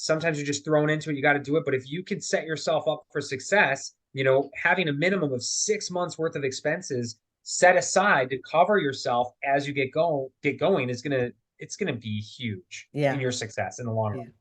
sometimes you're just thrown into it. You got to do it. But if you can set yourself up for success, having a minimum of 6 months worth of expenses set aside to cover yourself as you get going it's gonna be huge in Yeah. your success in the long Yeah. run.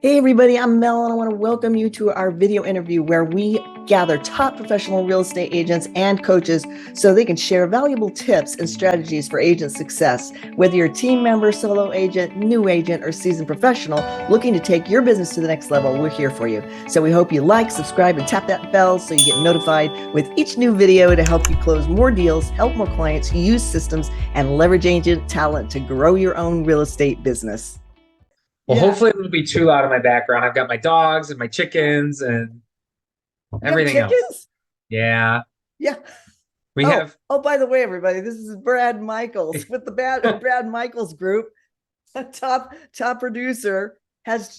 Hey, everybody, I'm Mel, and I want to welcome you to our video interview where we gather top professional real estate agents and coaches so they can share valuable tips and strategies for agent success. Whether you're a team member, solo agent, new agent, or seasoned professional looking to take your business to the next level, we're here for you. So we hope you like, subscribe, and tap that bell so you get notified with each new video to help you close more deals, help more clients, use systems, and leverage agent talent to grow your own real estate business. Well, Yeah. hopefully it won't be too loud in my background. I've got my dogs and my chickens and You have everything else. chickens? Yeah, Yeah. we Oh, have. by the way, everybody, this is Brad Michels with the Brad Michels Group, a top producer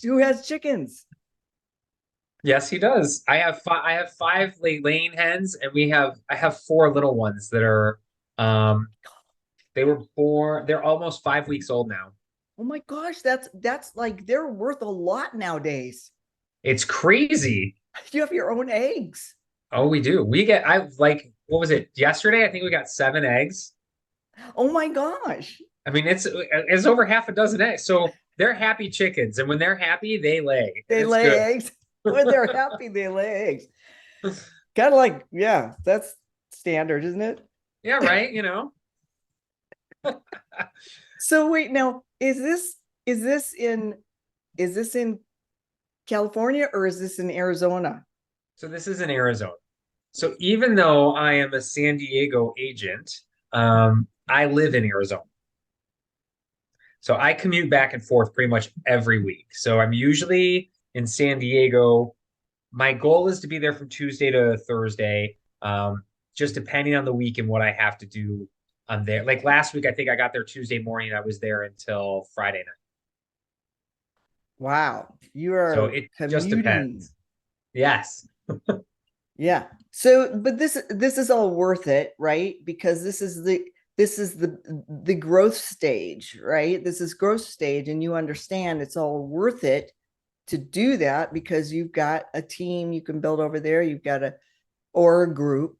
who has chickens. Yes, he does. I have five laying hens, and I have four little ones that are um they were born. They're almost 5 weeks old now. Oh my gosh, that's like they're worth a lot nowadays. It's crazy. You have your own eggs. Oh, we do. I like, what was it? Yesterday, I think we got 7 eggs. Oh my gosh. I mean, it's over half a dozen eggs. So they're happy chickens, and when they're happy, they lay, and They it's lay good. eggs. When they're happy, they lay eggs. Kind of like, yeah, that's standard, isn't it? Yeah, right. So wait, now is this in California or is this in Arizona? So this is in Arizona. So even though I am a San Diego agent, I live in Arizona. So I commute back and forth pretty much every week. So I'm usually in San Diego. My goal is to be there from Tuesday to Thursday, just depending on the week and what I have to do on there. Like last week, I think I got there Tuesday morning. I was there until Friday night. Wow, you So are it just commuting. depends. Yes. Yeah. So, but this is all worth it, right? Because this is the growth stage, right? This is growth stage, and you understand it's all worth it to do that because you've got a team you can build over there. You've got a group,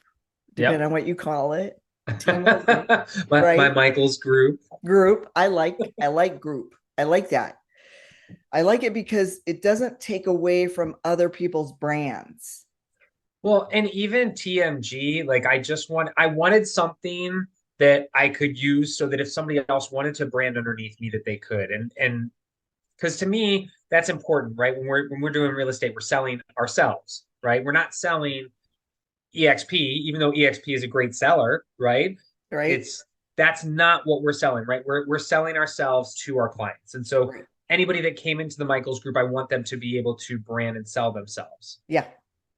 depending Yep. on what you call it, team or group, My right? Michael's group. Group. I like group. I like that. I like it because it doesn't take away from other people's brands. Well, and even TMG, like I wanted something that I could use so that if somebody else wanted to brand underneath me that they could. And because to me, that's important, right? When we're doing real estate, we're selling ourselves, right? We're not selling EXP, even though EXP is a great seller, right? Right? It's That's not what we're selling, right? We're selling ourselves to our clients. And so Right. anybody that came into the Michaels group, I want them to be able to brand and sell themselves. Yeah.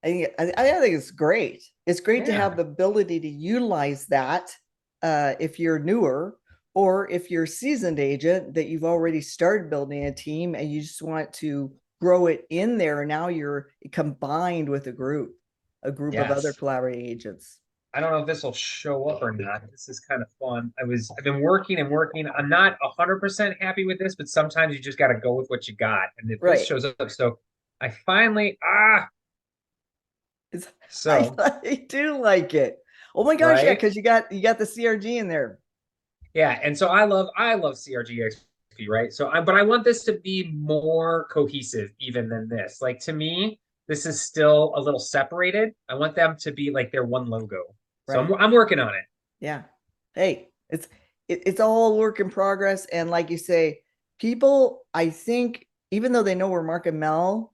I think it's great. It's great to have Yeah. the ability to utilize that if you're newer or if you're a seasoned agent that you've already started building a team and you just want to grow it in there. Now you're combined with a group of other Yes. collaborating agents. I don't know if this will show up or not. This is kind of fun. I've been working and working. I'm not 100% happy with this, but sometimes you just got to go with what you got. And if this Right. shows up, so I finally It's, I, so I do like it. Oh my gosh, yeah, right. because you got the CRG in there. Yeah, and so I love CRGXP, right? But I want this to be more cohesive even than this. Like to me, this is still a little separated. I want them to be like their one logo. So Right. I'm working on it. Yeah. Hey, it's all work in progress. And like you say, people, I think, even though they know we're Mark and Mel,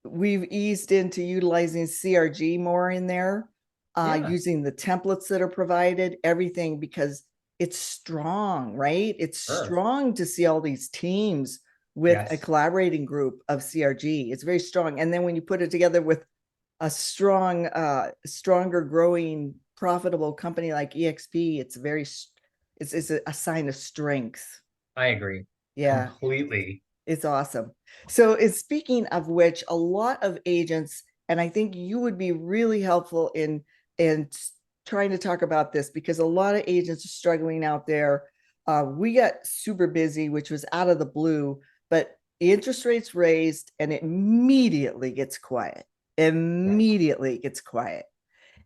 we've eased into utilizing CRG more in there, Yeah. using the templates that are provided, everything, because it's strong, right? It's Sure. strong to see all these teams with a Yes. collaborating group of CRG. It's very strong. And then when you put it together with a stronger growing profitable company like EXP, it's a sign of strength. I agree Yeah, completely. it's awesome. So is speaking of which, a lot of agents, and I think you would be really helpful in trying to talk about this because a lot of agents are struggling out there. We got super busy, which was out of the blue, but interest rates raised and it immediately gets quiet. Immediately gets quiet.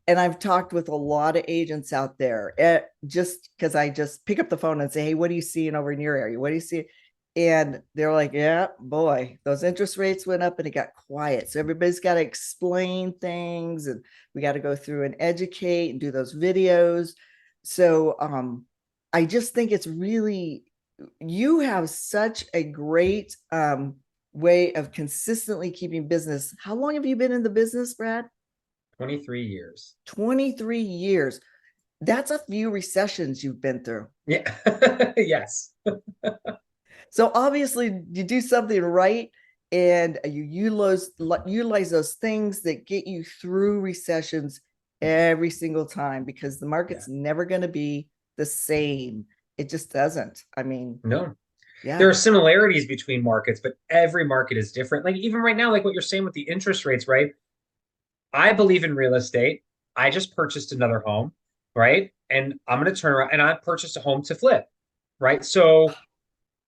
And I've talked with a lot of agents out there just because I just pick up the phone and say, hey, what are you seeing over in your area? What do you see? And they're like, yeah, boy, those interest rates went up and it got quiet. So everybody's got to explain things and we got to go through and educate and do those videos. So I just think it's really, you have such a great way of consistently keeping business. How long have you been in the business, Brad? 23 years. 23 years. That's a few recessions you've been through. Yeah. Yes. So obviously you do something right and you utilize those things that get you through recessions every single time because the market's never going to be the same. It just doesn't. I mean, No. There yeah. are similarities between markets, but every market is different. Like even right now, like what you're saying with the interest rates, right? I believe in real estate. I just purchased another home, right? And I'm going to turn around and I purchased a home to flip, right? So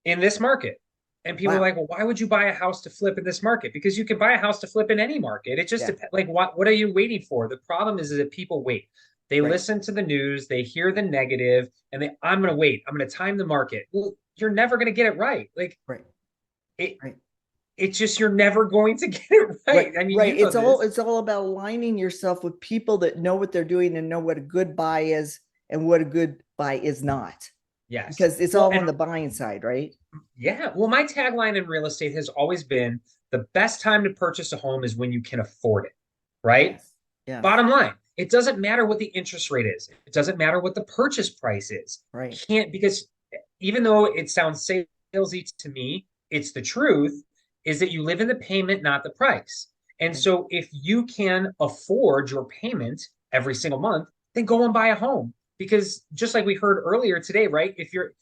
in this market, and people are Wow. like, well, why would you buy a house to flip in this market? Because you can buy a house to flip in any market. It just Yeah. depends. Like, what are you waiting for? The problem is that people wait. They Right. listen to the news, they hear the negative, and I'm going to wait. I'm going to time the market. Well, you're never going to get it right. Like Right. it, Right. it's just you're never going to get it Right. right. I mean, Right. you know this. It's all about aligning yourself with people that know what they're doing and know what a good buy is and what a good buy is not. Yes. Because it's Well, all on and the buying side, right? yeah, well, my tagline in real estate has always been the best time to purchase a home is when you can afford it, right? Yes. Yes. Bottom line, it doesn't matter what the interest rate is. It doesn't matter what the purchase price is. Right. Can't because even though it sounds salesy to me, it's the truth is that you live in the payment, not the price. And Right. so if you can afford your payment every single month, then go and buy a home. Because just like we heard earlier today, right? If you're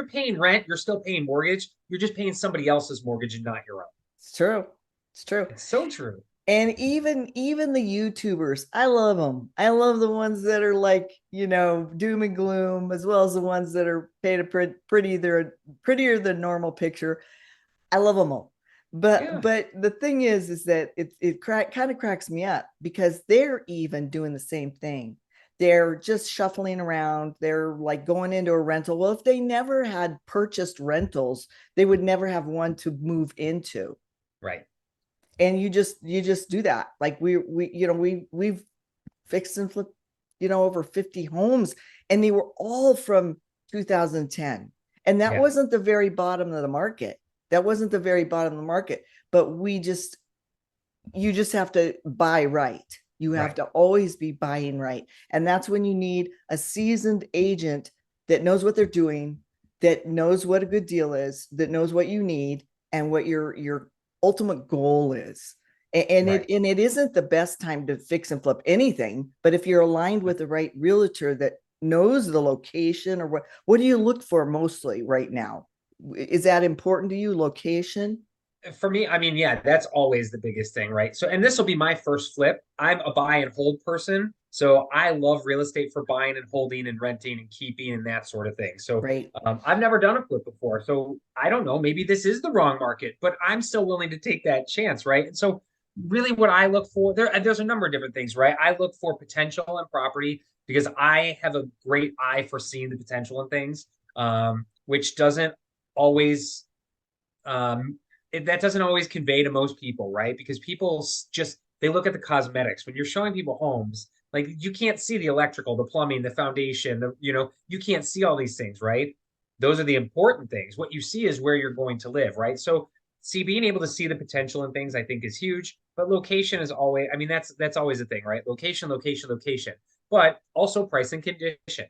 paying rent, you're still paying mortgage. You're just paying somebody else's mortgage and not your own. It's true. It's true. It's so true. And even the YouTubers, I love them. I love the ones that are like, doom and gloom, as well as the ones that are painted pretty. They're a prettier than normal picture. I love them all. But Yeah. but the thing is that kind of cracks me up because they're even doing the same thing. They're just shuffling around. They're like going into a rental. Well, if they never had purchased rentals, they would never have one to move into. Right. And you just do that. Like we've fixed and flipped, over 50 homes, and they were all from 2010. And that Yeah. wasn't the very bottom of the market. That wasn't the very bottom of the market. But you just have to buy right. You have Right. to always be buying right. And that's when you need a seasoned agent that knows what they're doing, that knows what a good deal is, that knows what you need and what your ultimate goal is. And Right. it isn't the best time to fix and flip anything, but if you're aligned with the right realtor that knows the location, or what do you look for mostly right now? Is that important to you, location? For me, I mean, yeah, that's always the biggest thing, right? So, and this will be my first flip. I'm a buy and hold person. So I love real estate for buying and holding and renting and keeping and that sort of thing. So Right. I've never done a flip before. So I don't know. Maybe this is the wrong market, but I'm still willing to take that chance, right? And so really what I look for, there's a number of different things, right? I look for potential in property because I have a great eye for seeing the potential in things, which doesn't always um, that doesn't always convey to most people, right? Because people just they look at the cosmetics when you're showing people homes. Like you can't see the electrical, the plumbing, the foundation, you can't see all these things, right? Those are the important things. What you see is where you're going to live, right? So see, being able to see the potential in things, I think, is huge. But location is always, I mean, that's always a thing, right? Location, location, location. But also price and condition.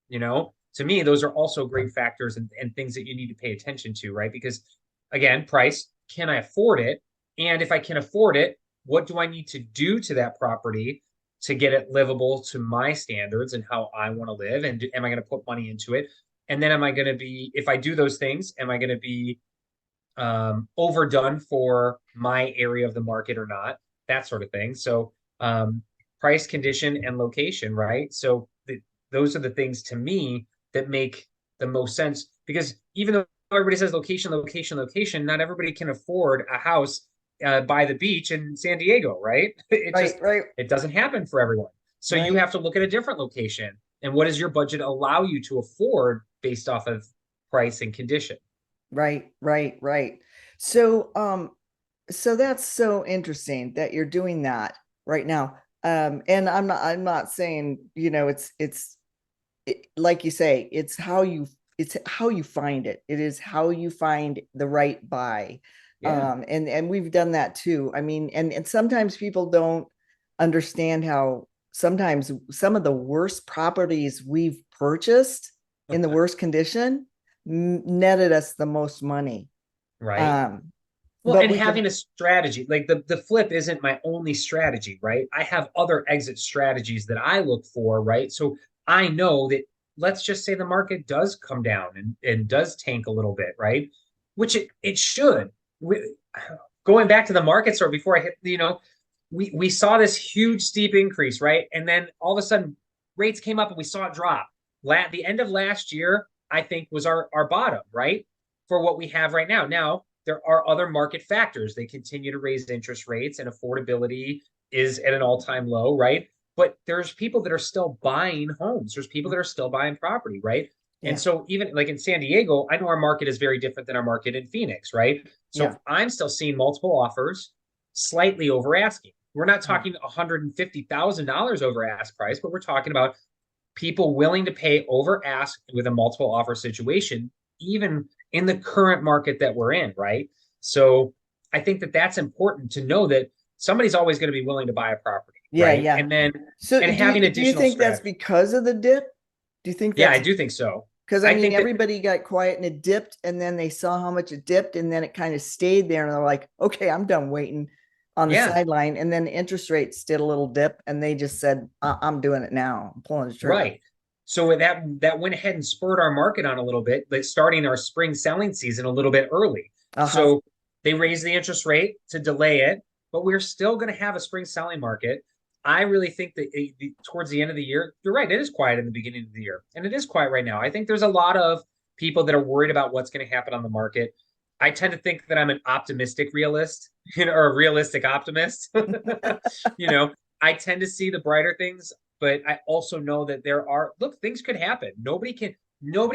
To me, those are also great factors and things that you need to pay attention to, right? Because again, price, can I afford it? And if I can afford it, what do I need to do to that property to get it livable to my standards and how I want to live? And am I going to put money into it? And then am I going to be, if I do those things, am I going to be overdone for my area of the market or not? That sort of thing. So, price, condition, and location, right? So, those are the things to me that make the most sense because even though everybody says location, location, location. Not everybody can afford a house by the beach in San Diego, right? Right, right, it doesn't happen for everyone. So you right, have to look at a different location. And what does your budget allow you to afford based off of price and condition? right, right, right. So, so that's so interesting that you're doing that right now. And I'm not saying, like you say, it's how you find it. It is how you find the right buy. Yeah. And we've done that too. I mean, and sometimes people don't understand how sometimes some of the worst properties we've purchased in the worst condition netted us the most money. Right. Um, Well, but and we can, having a strategy, like the flip isn't my only strategy, right? I have other exit strategies that I look for, right? So I know that let's just say the market does come down and does tank a little bit, right? Which it should. Going back to the market store before I hit, we saw this huge steep increase, right? And then all of a sudden rates came up and we saw it drop. The end of last year, I think, was our bottom, right? For what we have right now. Now, there are other market factors. They continue to raise interest rates and affordability is at an all-time low, right? But there's people that are still buying homes. There's people that are still buying property, right? And yeah, so even like in San Diego, I know our market is very different than our market in Phoenix, right? yeah, So I'm still seeing multiple offers slightly over asking. We're not yeah, talking $150,000 over ask price, but we're talking about people willing to pay over ask with a multiple offer situation, even in the current market that we're in, right? So I think that that's important to know that somebody's always going to be willing to buy a property, yeah, right? yeah. And then So and having do you additional think that's strategy. because of the dip? Do you think Yeah, that's I do think so. because I I mean think that everybody got quiet and it dipped, and then they saw how much it dipped, and then it kind of stayed there, and they're like, okay, I'm done waiting on the yeah, sideline. And then the interest rates did a little dip, and they just said, I'm doing it now. I'm pulling the trigger. right. So that went ahead and spurred our market on a little bit, like starting our spring selling season a little bit early. Uh-huh. So they raised the interest rate to delay it, but we're still going to have a spring selling market. I really think that towards the end of the year, you're right, it is quiet in the beginning of the year, and it is quiet right now. I think there's a lot of people that are worried about what's going to happen on the market. I tend to think that I'm an optimistic realist, or a realistic optimist. I tend to see the brighter things, but I also know that look, things could happen. Nobody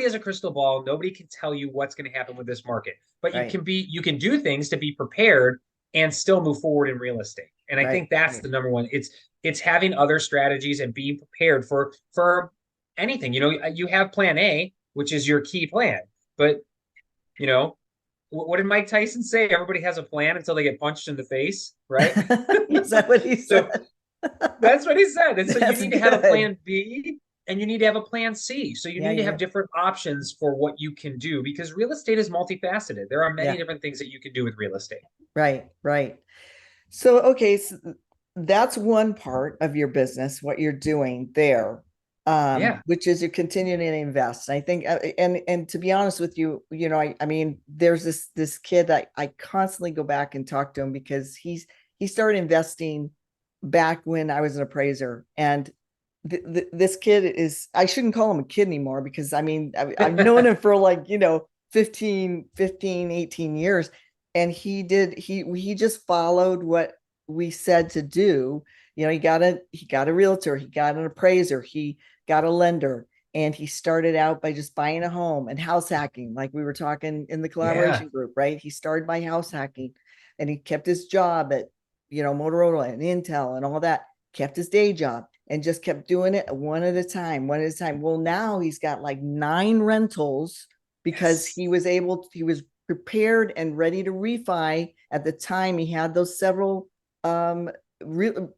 has a crystal ball. Nobody can tell you what's going to happen with this market, but Right, you can do things to be prepared and still move forward in real estate. And I right, think that's right. the number one. It's having other strategies and being prepared for anything. You have plan A, which is your key plan, but you know, what did Mike Tyson say? Everybody has a plan until they get punched in the face, right? Is that what he So said? that's what he said. And so you That's need to have a good. plan B and you need to have a plan C. So you Yeah, need to yeah, have different options for what you can do because real estate is multifaceted. There are many yeah. different things that you can do with real estate. Right, right. So, okay, so that's one part of your business, what you're doing there, Yeah. which is you're continuing to invest. I think, and to be honest with you, I mean, there's this kid I constantly go back and talk to him because he started investing back when I was an appraiser, and this kid is, I shouldn't call him a kid anymore because I mean I've known him for like 15, 18 years, and he just followed what we said to do. He got a realtor, he got an appraiser, he got a lender, and he started out by just buying a home and house hacking, like we were talking in the Yeah. collaboration group, right? He started by house hacking, and he kept his job at Motorola and Intel and all that, kept his day job, and just kept doing it one at a time, one at a time. Well, now he's got like 9 rentals because Yes. he was prepared and ready to refi at the time. He had those several real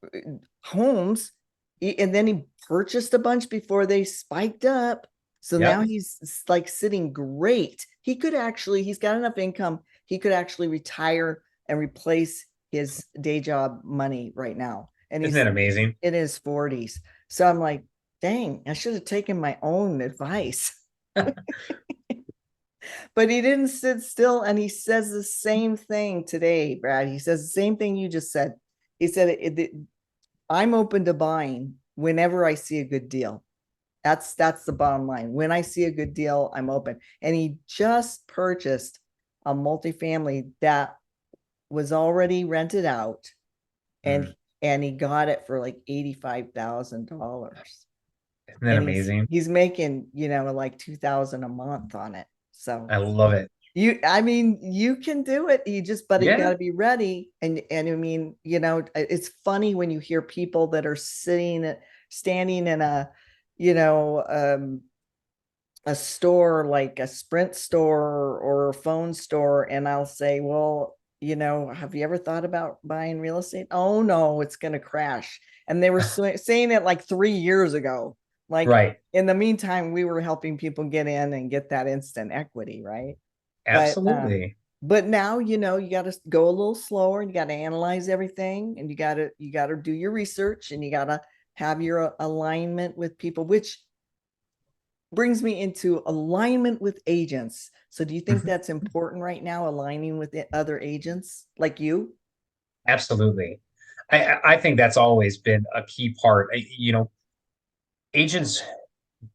homes, and then he purchased a bunch before they spiked up. So now Yep. he's like sitting great. He's got enough income. He could actually retire and replace his day job money right now. And Isn't he's that amazing? in his 40s. So I'm like, dang, I should have taken my own advice. But he didn't sit still. And he says the same thing today, Brad. He says the same thing you just said. He said, I'm open to buying whenever I see a good deal. That's the bottom line. When I see a good deal, I'm open. And he just purchased a multifamily that was already rented out, and Mm. and he got it for like $85,000. Isn't that And amazing? he's making, like 2,000 a month on it. So I love it. I mean, you can do it. But you got Yeah. to be ready. And I mean, it's funny when you hear people that are standing in you know, um, a store like a Sprint store or a phone store, and I'll say, well, have you ever thought about buying real estate? Oh no, it's going to crash. And they were saying it like 3 years ago. Like, Right. in the meantime, we were helping people get in and get that instant equity, right? But Absolutely. but now, you got to go a little slower, and you got to analyze everything, and you got to do your research, and you got to have your alignment with people, which brings me into alignment with agents. So do you think Mhm. that's important right now, aligning with other agents like you? Absolutely. I think that's always been a key part. Agents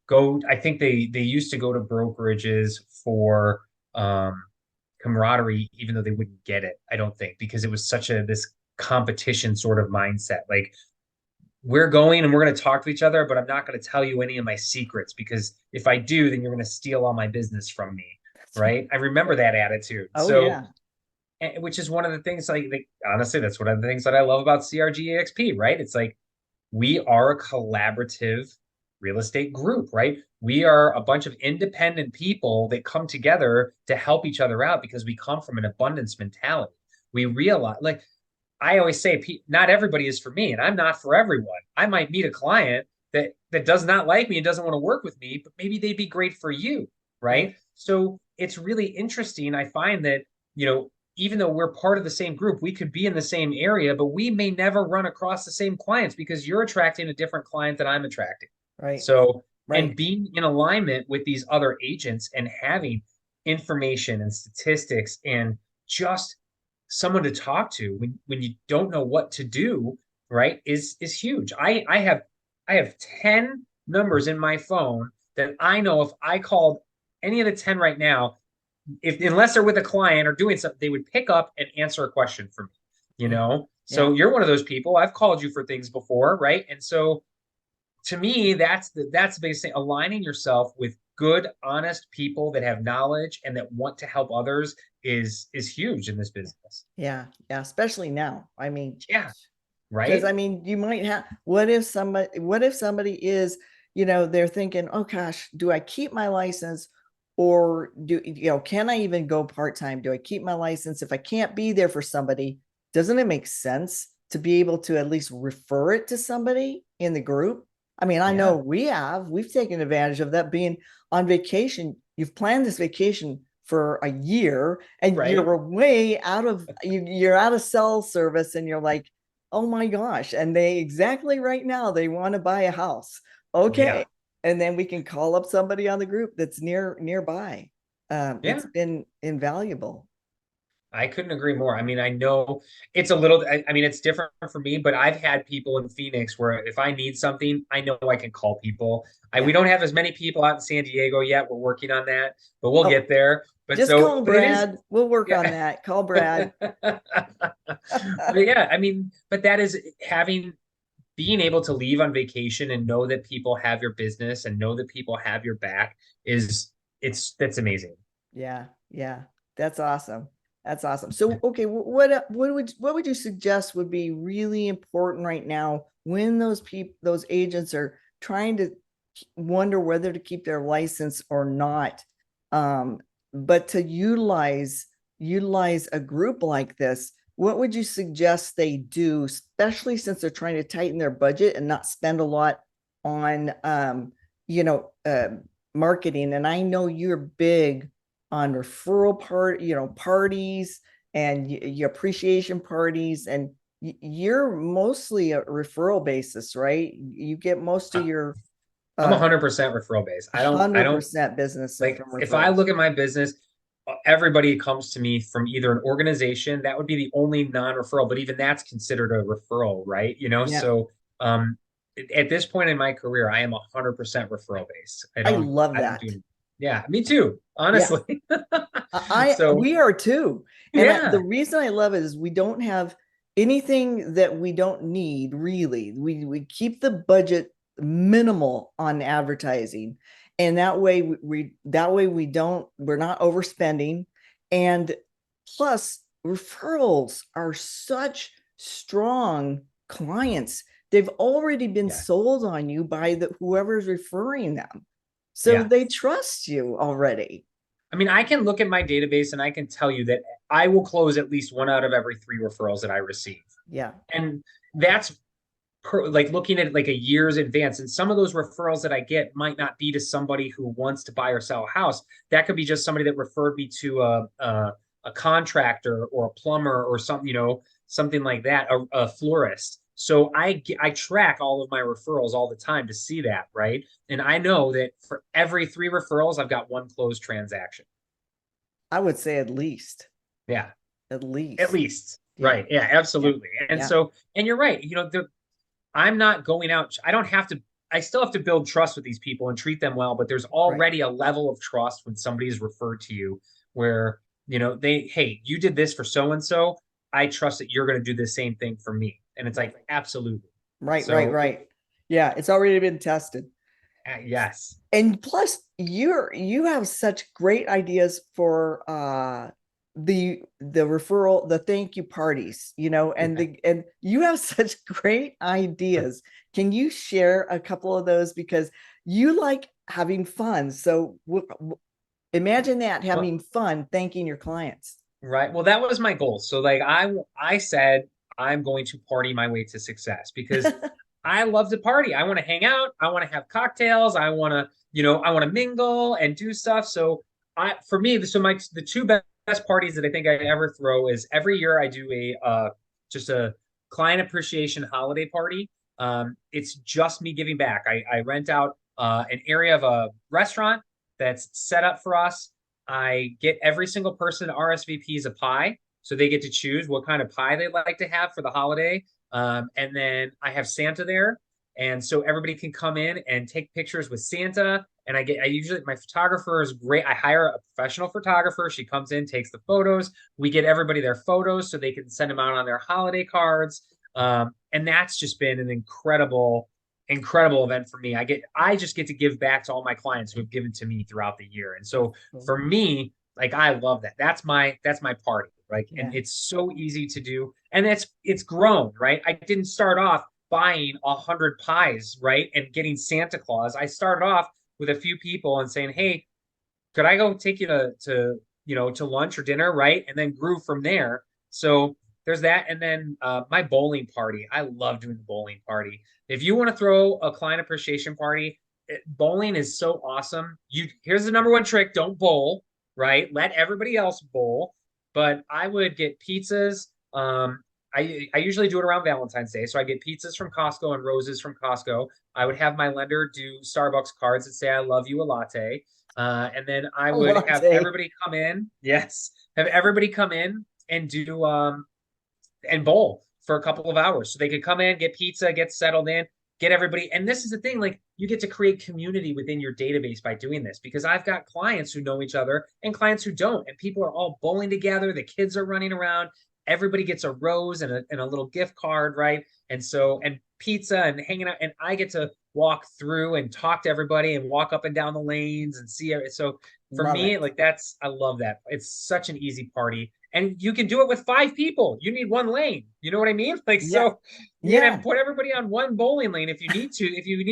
go, I think they used to go to brokerages for um camaraderie, even though they wouldn't get it, I don't think, because it was such a this competition sort of mindset. Like, we're going and we're going to talk to each other, but I'm not going to tell you any of my secrets, because if I do, then you're going to steal all my business from me. Right. I remember that attitude. Oh So, yeah. which is one of the things, like honestly, that's one of the things that I love about CRGEXP, right? It's like, we are a collaborative real estate group, right? We are a bunch of independent people that come together to help each other out because we come from an abundance mentality. We realize, like, I always say, not everybody is for me, and I'm not for everyone. I might meet a client that does not like me and doesn't want to work with me, but maybe they'd be great for you, right? Right. So it's really interesting. I find that, even though we're part of the same group, we could be in the same area, but we may never run across the same clients because you're attracting a different client that I'm attracting. Right. So, and Right. being in alignment with these other agents and having information and statistics and just someone to talk to when you don't know what to do, right, is huge. I have 10 numbers in my phone that I know if I called any of the 10 right now, if unless they're with a client or doing something, they would pick up and answer a question for me, Yeah. so Yeah. you're one of those people. I've called you for things before, right? And so, to me, that's the biggest thing. Aligning yourself with good, honest people that have knowledge and that want to help others is huge in this business. Yeah. Yeah. Especially now. I mean, Yeah, because I right? mean, you might have, what if somebody is, they're thinking, oh gosh, do I keep my license, or can I even go part-time? Do I keep my license? If I can't be there for somebody, doesn't it make sense to be able to at least refer it to somebody in the group? I mean, I know Yeah, we've taken advantage of that, being on vacation. You've planned this vacation for a year, and right. you're way out of you're out of cell service, and you're like, oh my gosh. And they exactly right now they want to buy a house. Okay. Yeah, And then we can call up somebody on the group that's nearby. yeah. It's been invaluable. I couldn't agree more. I mean, I know it's a little, I mean, it's different for me, but I've had people in Phoenix where if I need something, I know I can call people. We Yeah. don't have as many people out in San Diego yet. We're working on that, but we'll Oh, get there. But just so, call but it is, Brad. We'll work on yeah. that. Call Brad. But yeah, I mean, but that is being able to leave on vacation and know that people have your business and know that people have your back that's amazing. Yeah. Yeah. That's awesome. That's awesome. So, okay, what would you suggest would be really important right now when those agents are trying to wonder whether to keep their license or not, um, but to utilize a group like this? What would you suggest they do, especially since they're trying to tighten their budget and not spend a lot on you know uh, marketing? And I know you're big on referral parties, and your appreciation parties, and you're mostly a referral basis, right? You get most of your I'm uh 100% referral based. I don't 100% business like, from if I referrals. look at my business, everybody comes to me from either an organization that would be the only non-referral, but even that's considered a referral, right? Yeah. So um, at this point in my career, I am 100% referral based. I love I don't that. do, yeah, me too, Yeah. honestly. So, We are too. And the yeah, reason I love it is we don't have anything that we don't need really. We keep the budget minimal on advertising. And that way we're not overspending. And plus referrals are such strong clients. They've already been yes, sold on you by whoever's referring them. So yeah. they trust you already. I mean, I can look at my database and I can tell you that I will close at least one out of every three referrals that I receive. Yeah. And that's like looking at like a year's advance. And some of those referrals that I get might not be to somebody who wants to buy or sell a house. That could be just somebody that referred me to a contractor or a plumber or something, something like that, a florist. So I track all of my referrals all the time to see that, right? And I know that for every three referrals, I've got one closed transaction. I would say at least, Yeah, at at least. least. Yeah. Right. Yeah, Yeah. absolutely. And Yeah. so, and you're right. I'm not going out. I don't have to. I still have to build trust with these people and treat them well. But there's Right. already a level of trust when somebody is referred to you, where hey, you did this for so and so. I trust that you're going to do the same thing for me. And it's Right. like absolutely. Right. Right. So Right. Yeah. It's already been tested. yes, And plus you have such great ideas for the referral, the thank you parties, and you have such great ideas. Can you share a couple of those, because you like having fun? So imagine that, well, having fun thanking your clients. right. Well, that was my goal. So like I said I'm going to party my way to success because I love to party. I want to hang out. I want to have cocktails. I want to mingle and do stuff. So for me, the two best parties that I think I ever throw is every year I do just a client appreciation holiday party. It's just me giving back. I rent out an area of a restaurant that's set up for us. I get every single person RSVPs a pie, so they get to choose what kind of pie they'd like to have for the holiday. And then I have Santa there. And so everybody can come in and take pictures with Santa. And I usually, my photographer is great. I hire a professional photographer. She comes in, takes the photos. We get everybody their photos so they can send them out on their holiday cards. And that's just been an incredible event for me. I just get to give back to all my clients who have given to me throughout the year. And so for me, like I love that. That's my party. Like, and Yeah. it's so easy to do. And it's grown, right? I didn't start off buying 100 pies, right? And getting Santa Claus. I started off with a few people and saying, hey, could I go take you to lunch or dinner, right? And then grew from there. So there's that. And then my bowling party. I love doing the bowling party. If you want to throw a client appreciation party, bowling is so awesome. Here's the number one trick: don't bowl, right? Let everybody else bowl. But I would get pizzas. I usually do it around Valentine's Day, so I get pizzas from Costco and roses from Costco. I would have my lender do Starbucks cards that say "I love you" a latte. And then I A would have latte. everybody come in. Yes, have everybody come in and do and bowl for a couple of hours, so they could come in, get pizza, get settled in, get everybody. And this is the thing: like you get to create community within your database by doing this, because I've got clients who know each other and clients who don't, and people are all bowling together. The kids are running around. Everybody gets a rose and a little gift card, right? And pizza and hanging out, and I get to walk through and talk to everybody and walk up and down the lanes and see it. So for Love me, it. like I love that. It's such an easy party. And you can do it with 5 people. You need one lane. You know what I mean? Like, Yeah. so you can Yeah. have put everybody on one bowling lane if you need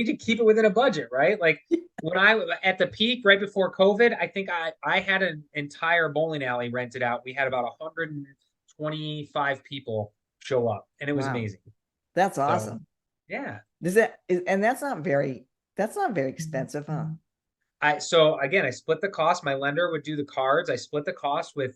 to keep it within a budget, right? Like when I at the peak right before COVID, I think I had an entire bowling alley rented out. We had about 125 people show up, and it was Wow. amazing. That's So awesome. yeah. And that's not very expensive, huh? So again, I split the cost. My lender would do the cards. I split the cost with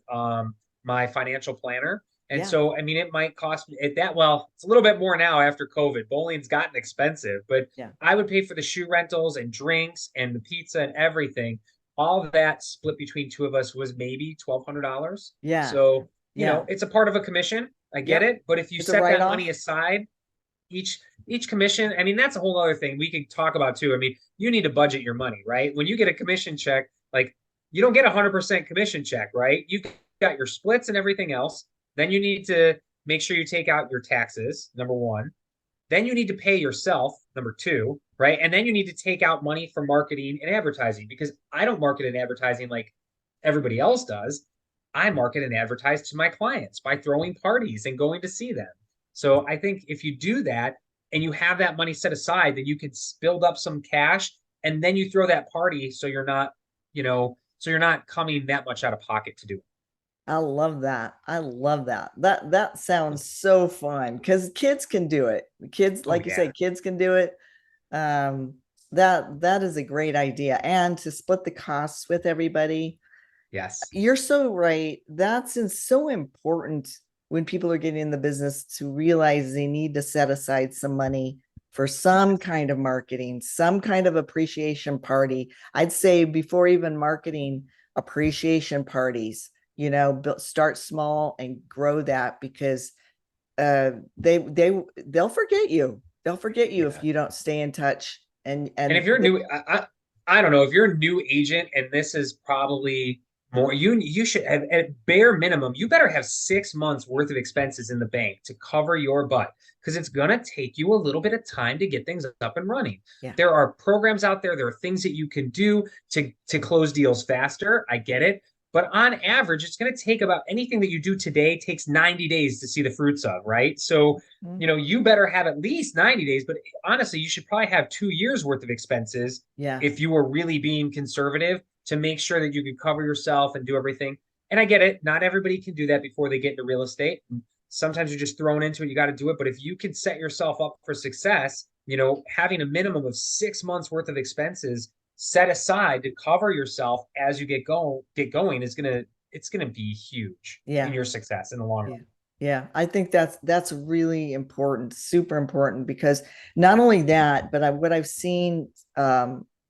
my financial planner. And Yeah. so, I mean, it might cost me at that. Well, it's a little bit more now after COVID. Bowling's gotten expensive, but Yeah. I would pay for the shoe rentals and drinks and the pizza and everything. All of that split between two of us was maybe $1,200. Yeah. So, Yeah. it's a part of a commission. I get Yep. it. But if you It's a set that money write-off. aside, each commission. I mean, that's a whole other thing we can talk about too. I mean, you need to budget your money, right? When you get a commission check, like you don't get 100% commission check, right? You got your splits and everything else. Then you need to make sure you take out your taxes, number one. Then you need to pay yourself, number two, right? And then you need to take out money for marketing and advertising, because I don't market and advertising like everybody else does. I market and advertise to my clients by throwing parties and going to see them. So I think if you do that and you have that money set aside, then you can build up some cash, and then you throw that party so you're not, so you're not coming that much out of pocket to do it. I love that. I love that. That sounds so fun because kids can do it. Kids, Oh like you yeah. say, kids can do it. That is a great idea. And to split the costs with everybody. Yes. You're so right. That's so important when people are getting in the business to realize they need to set aside some money for some kind of marketing, some kind of appreciation party. I'd say before even marketing, appreciation parties, start small and grow that, because they'll forget you. They'll forget you if Yeah. you don't stay in touch. And if you're new, I don't know, if you're a new agent and this is probably more, you should at bare minimum, you better have 6 months worth of expenses in the bank to cover your butt, because it's gonna take you a little bit of time to get things up and running. Yeah. There are programs out there, there are things that you can do to close deals faster. I get it. But on average, it's going to take about anything that you do today takes 90 days to see the fruits of, right? So, you better have at least 90 days, but honestly, you should probably have 2 years worth of expenses Yeah. if you were really being conservative, to make sure that you can cover yourself and do everything. And I get it. Not everybody can do that before they get into real estate. Sometimes you're just thrown into it. You got to do it. But if you can set yourself up for success, having a minimum of 6 months worth of expenses set aside to cover yourself as you get going it's gonna be huge in your success in the long run. Yeah, I think that's really important, super important, because not only that, but what I've seen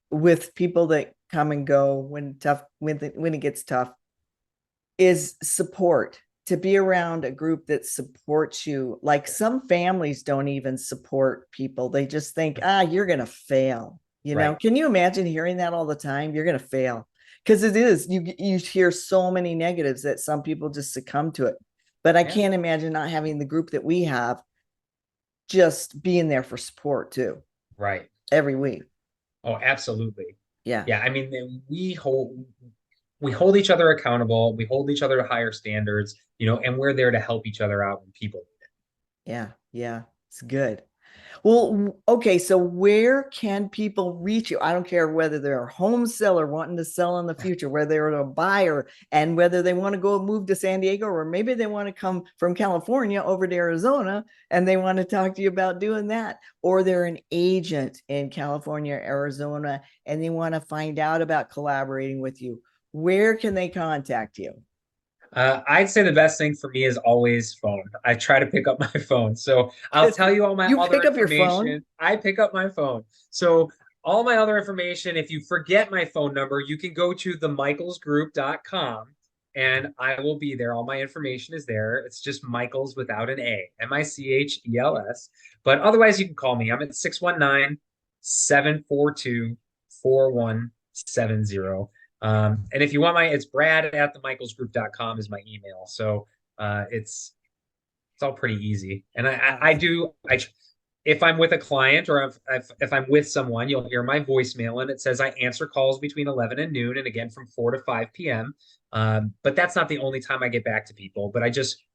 with people that come and go when it gets tough is support. To be around a group that supports you. Like some families don't even support people. They just think, you're gonna fail. Right. Can you imagine hearing that all the time? You're gonna fail. Because it is, you hear so many negatives that some people just succumb to it. But I can't imagine not having the group that we have, just being there for support too. Right. Every week. Oh, absolutely. Yeah. Yeah. I mean, we hold each other accountable. We hold each other to higher standards, and we're there to help each other out when people need it. Yeah. Yeah. It's good. Well, okay. So where can people reach you? I don't care whether they're a home seller wanting to sell in the future, whether they're a buyer, and whether they want to go move to San Diego, or maybe they want to come from California over to Arizona and they want to talk to you about doing that, or they're an agent in California, Arizona, and they want to find out about collaborating with you. Where can they contact you? I'd say the best thing for me is always phone. I try to pick up my phone. So I'll tell you all my You other pick up your phone? information. I pick up my phone. So all my other information, if you forget my phone number, you can go to themichelsgroup.com and I will be there. All my information is there. It's just Michels without an A, Michels. But otherwise, you can call me. I'm at 619-742-4170. And if you want it's Brad at themichelsgroup.com is my email. So it's all pretty easy. And if I'm with a client, or if I'm with someone, you'll hear my voicemail, and it says I answer calls between 11 and noon, and again from 4 to 5 p.m. But that's not the only time I get back to people. But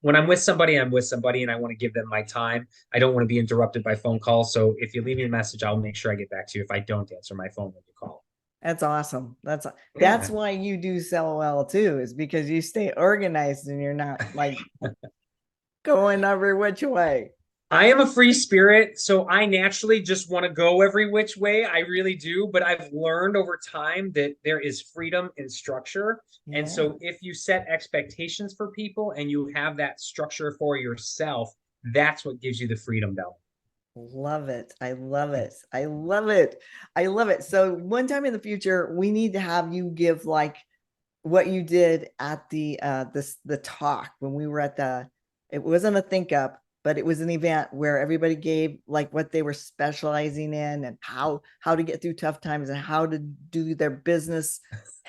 when I'm with somebody, and I want to give them my time. I don't want to be interrupted by phone calls. So if you leave me a message, I'll make sure I get back to you if I don't answer my phone when you call. That's awesome. That's why you do sell well too, is because you stay organized and you're not like going every which way. I am a free spirit, so I naturally just want to go every which way. I really do. But I've learned over time that there is freedom in structure. Yeah. And so if you set expectations for people and you have that structure for yourself, that's what gives you the freedom, Bell. Love it. I love it. I love it. I love it. So one time in the future, we need to have you give like what you did at the talk when we were at it wasn't a think up, but it was an event where everybody gave like what they were specializing in and how to get through tough times and how to do their business,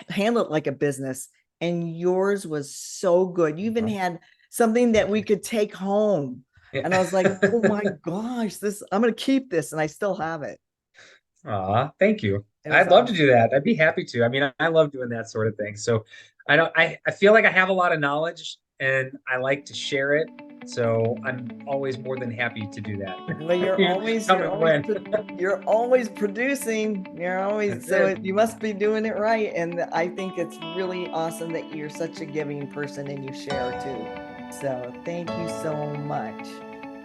handle it like a business. And yours was so good. You even had something that we could take home. And I was like, oh my gosh, I'm going to keep this. And I still have it. Aw, thank you. It was I'd love to awesome. do that. I'd be happy to. I mean, I love doing that sort of thing. So I feel like I have a lot of knowledge and I like to share it. So I'm always more than happy to do that. Well, you're always, Come and win. you're always producing. You're always, That's so it. you must be doing it right. And I think it's really awesome that you're such a giving person and you share too. So thank you so much.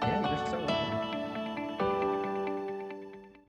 Yeah, you're so welcome.